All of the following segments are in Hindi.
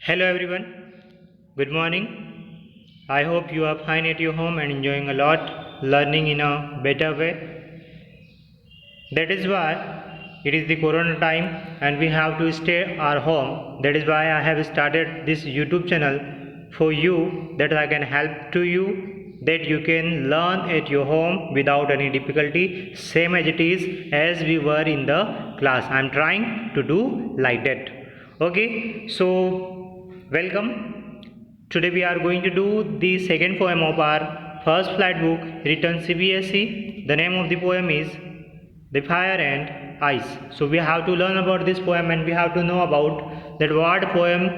Hello everyone, good morning. I hope you are fine at your home and enjoying a lot, learning in a better way. That is why it is the corona time and we have to stay our home. That is why I have started this YouTube channel for you, that I can help to you, that you can learn at your home without any difficulty, same as it is as we were in the class. I am trying to do like that. Okay, so welcome. Today we are going to do the second poem of our first flight book written CBSE. The name of the poem is The Fire and Ice. So we have to learn about this poem and we have to know about that what poem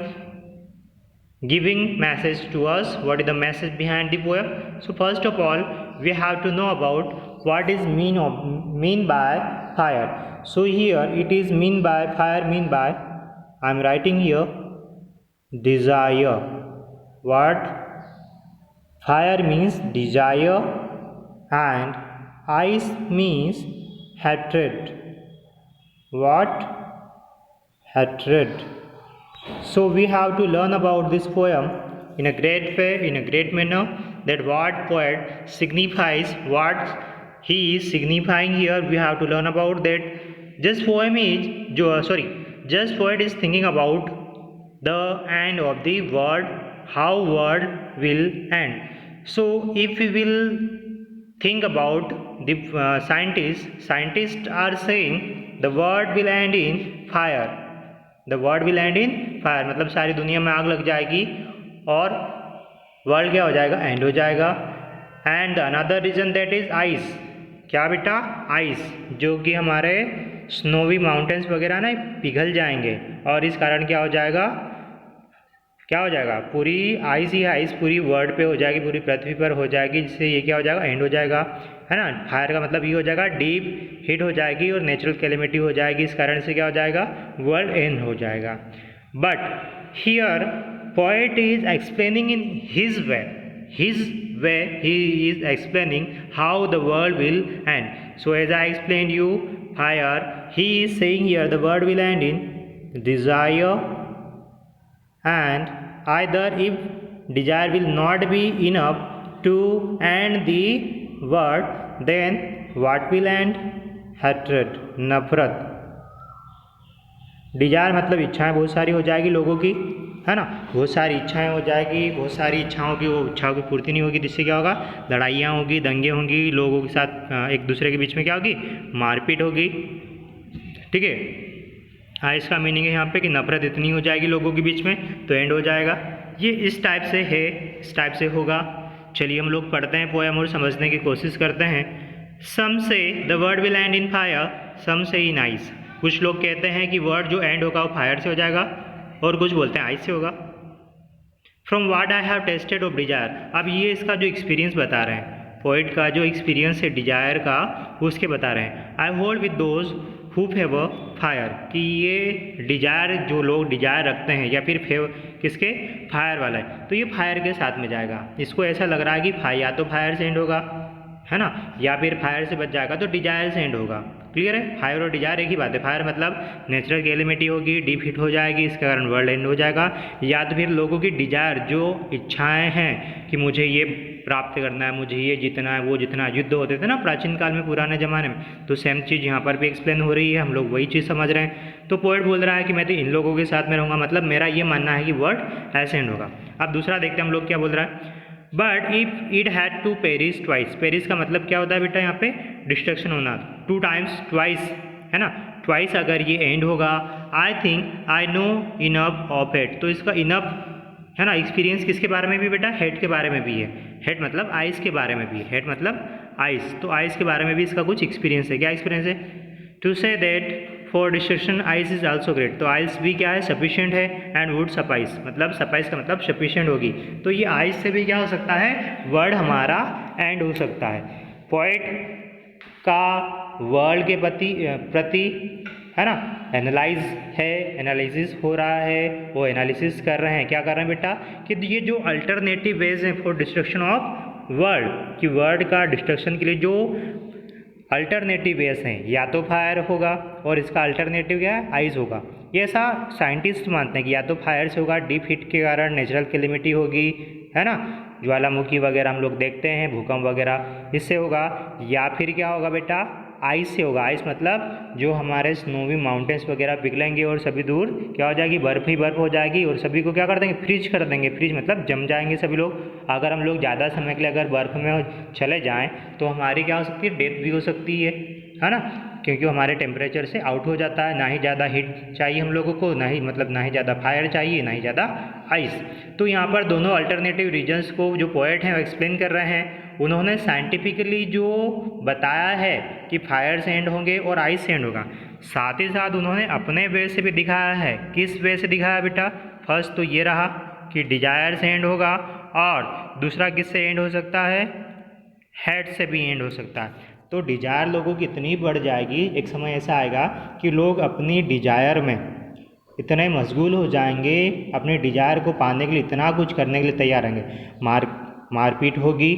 giving message to us, what is the message behind the poem. So first of all we have to know about what is mean by fire. So here it is mean by fire, mean by, I am writing here, desire. What? Fire means desire and ice means hatred. What? Hatred. So we have to learn about this poem in a great way, in a great manner, that what poet signifies, what he is signifying here. We have to learn about that. Just poem is, just poet is thinking about the end of the world, how world will end. So if we will think about the scientists are saying the world will end in fire. The world will end in fire, मतलब सारी दुनिया में आग लग जाएगी और वर्ल्ड क्या हो जाएगा, एंड हो जाएगा. And another reason that is ice. क्या बेटा? आइस, जो कि हमारे स्नोवी माउंटेन्स वगैरह ना पिघल जाएंगे और इस कारण क्या हो जाएगा, क्या हो जाएगा, पूरी आइस ही आइस पूरी वर्ल्ड पे हो जाएगी, पूरी पृथ्वी पर हो जाएगी, जिससे ये क्या हो जाएगा, एंड हो जाएगा, है ना. फायर का मतलब ये हो जाएगा डीप हीट हो जाएगी और नेचुरल कैलेमिटी हो जाएगी, इस कारण से क्या हो जाएगा, वर्ल्ड एंड हो जाएगा. But here poet is explaining in his way he is explaining how the world will end. So as I explained you fire, he is saying here the world will end in desire, and either if desire will not be enough to end the world, then what will end? hatred, नफरत. डिजायर मतलब इच्छाएं बहुत सारी हो जाएगी लोगों की, है ना, बहुत सारी इच्छाएं हो जाएगी, बहुत सारी इच्छाओं की, वो इच्छाओं की पूर्ति नहीं होगी, जिससे क्या होगा, लड़ाइयाँ होगी, दंगे होंगी, लोगों के साथ एक दूसरे के बीच में क्या होगी, मारपीट होगी. ठीक है. आइस का मीनिंग है यहाँ पे कि नफरत इतनी हो जाएगी लोगों के बीच में तो एंड हो जाएगा. ये इस टाइप से है, इस टाइप से होगा. चलिए हम लोग पढ़ते हैं पोएम और समझने की कोशिश करते हैं. Some say the world will end in fire, some say in ice. कुछ लोग कहते हैं कि वर्ड जो एंड होगा वो फायर से हो जाएगा और कुछ बोलते हैं आइस से होगा. From what I have tasted of desire. अब ये इसका जो एक्सपीरियंस बता रहे हैं, पोइट का जो एक्सपीरियंस है डिजायर का, उसके बता रहे हैं. I hold with those who favour fire, कि ये डिजायर, जो लोग डिजायर रखते हैं या फिर किसके, फायर वाला है, तो ये फायर के साथ में जाएगा. इसको ऐसा लग रहा है कि फायर या तो फायर से एंड होगा, है ना, या फिर फायर से बच जाएगा तो डिजायर से एंड होगा. क्लियर है. फायर और डिजायर एक ही बात है. फायर मतलब नेचुरल कैलेमिटी होगी, डीप हीट हो जाएगी, इसके कारण वर्ल्ड एंड हो जाएगा. या तो फिर लोगों की डिजायर, जो इच्छाएं हैं कि मुझे ये प्राप्त करना है, मुझे ये जीतना है, वो जीतना है. युद्ध होते थे ना प्राचीन काल में, पुराने ज़माने में, तो सेम चीज़ यहाँ पर भी एक्सप्लेन हो रही है, हम लोग वही चीज़ समझ रहे हैं. तो पोएट बोल रहा है कि मैं तो इन लोगों के साथ में रहूँगा, मतलब मेरा ये मानना है कि वर्ल्ड ऐसे एंड होगा. अब दूसरा देखते हैं हम लोग क्या बोल रहा है. But if it had to perish twice. Perish का मतलब क्या होता है बेटा, यहाँ पे डिस्ट्रक्शन होना. 2 टाइम्स ट्वाइस, है ना, ट्वाइस अगर ये एंड होगा. I think I know enough of it. तो इसका इनफ, है ना, एक्सपीरियंस किसके बारे में भी बेटा, हेड के बारे में भी है. हेड मतलब आइस के बारे में भी है, हेड मतलब आइस, तो आइस के बारे में भी इसका कुछ एक्सपीरियंस है. क्या एक्सपीरियंस है? To say that for destruction ice is also great. तो आइस भी क्या है, सफिशिएंट है. एंड वुड सफाइस, मतलब सफाइस का मतलब सफिशिएंट होगी. तो ये आइस से भी क्या हो सकता है, वर्ड हमारा एंड हो सकता है. पोएट का वर्ल्ड के प्रति, है ना, एनालाइज है, एनालिसिस हो रहा है, वो एनालिसिस कर रहे हैं. क्या कर रहे हैं बेटा, कि ये जो अल्टरनेटिव वेज हैं फॉर डिस्ट्रक्शन ऑफ वर्ल्ड, कि वर्ल्ड का डिस्ट्रक्शन के लिए जो अल्टरनेटिव वेज हैं, या तो फायर होगा और इसका अल्टरनेटिव क्या है, आइस होगा. ये ऐसा साइंटिस्ट मानते हैं कि या तो फायर से होगा, डीप हीट के कारण नेचुरल कैलेमिटी होगी, है ना, ज्वालामुखी वगैरह हम लोग देखते हैं, भूकंप वगैरह इससे होगा, या फिर क्या होगा बेटा, आइस से होगा। आइस मतलब जो हमारे स्नोवी माउंटेन्स वगैरह पिघलेंगे और सभी दूर क्या हो जाएगी, बर्फ़ ही बर्फ़ हो जाएगी और सभी को क्या कर देंगे, फ्रीज कर देंगे। फ्रीज मतलब जम जाएंगे सभी लोग। अगर हम लोग ज़्यादा समय के लिए अगर बर्फ़ में चले जाएँ तो हमारी क्या हो सकती है, डेथ भी हो सकती है ना, क्योंकि हमारे टेम्परेचर से आउट हो जाता है। ना ही ज़्यादा हीट चाहिए हम लोगों को, ना ही ज़्यादा फायर चाहिए, ना ही ज़्यादा आइस। तो यहाँ पर दोनों अल्टरनेटिव रीजन्स को जो पोएट हैं वो एक्सप्लेन कर रहे हैं। उन्होंने साइंटिफिकली जो बताया है कि फायर से एंड होंगे और आइस से एंड होगा, साथ ही साथ उन्होंने अपने वे से भी दिखाया है। किस वे से दिखाया बेटा? फर्स्ट तो ये रहा कि डिजायर से एंड होगा, और दूसरा किससे एंड हो सकता है, हेड से भी एंड हो सकता है। तो डिजायर लोगों की इतनी बढ़ जाएगी, एक समय ऐसा आएगा कि लोग अपनी डिजायर में इतने मशगूल हो जाएंगे, अपने डिजायर को पाने के लिए इतना कुछ करने के लिए तैयार रहेंगे। मारपीट होगी,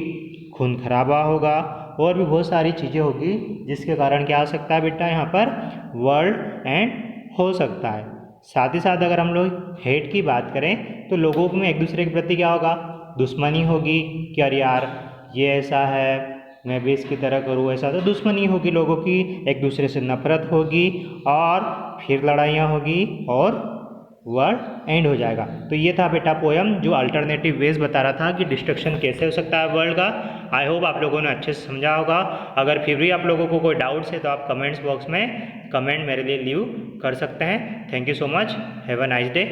खून खराबा होगा, और भी बहुत सारी चीज़ें होगी, जिसके कारण क्या हो सकता है बेटा, यहाँ पर वर्ल्ड एंड हो सकता है। साथ ही साथ अगर हम लोग हेट की बात करें तो लोगों में एक दूसरे के प्रति क्या होगा, दुश्मनी होगी कि अरे यार ये ऐसा है, मैं भी इसकी तरह करूँ, ऐसा। तो दुश्मनी होगी लोगों की, एक दूसरे से नफरत होगी, और फिर लड़ाइयाँ होगी और वर्ल्ड एंड हो जाएगा। तो ये था बेटा पोयम जो अल्टरनेटिव वेज बता रहा था कि डिस्ट्रक्शन कैसे हो सकता है वर्ल्ड का। आई होप आप लोगों ने अच्छे से समझा होगा। अगर फिर भी आप लोगों को कोई डाउट्स है तो आप कमेंट्स बॉक्स में कमेंट मेरे लिए लीव कर सकते हैं। Thank you so much, have a nice day.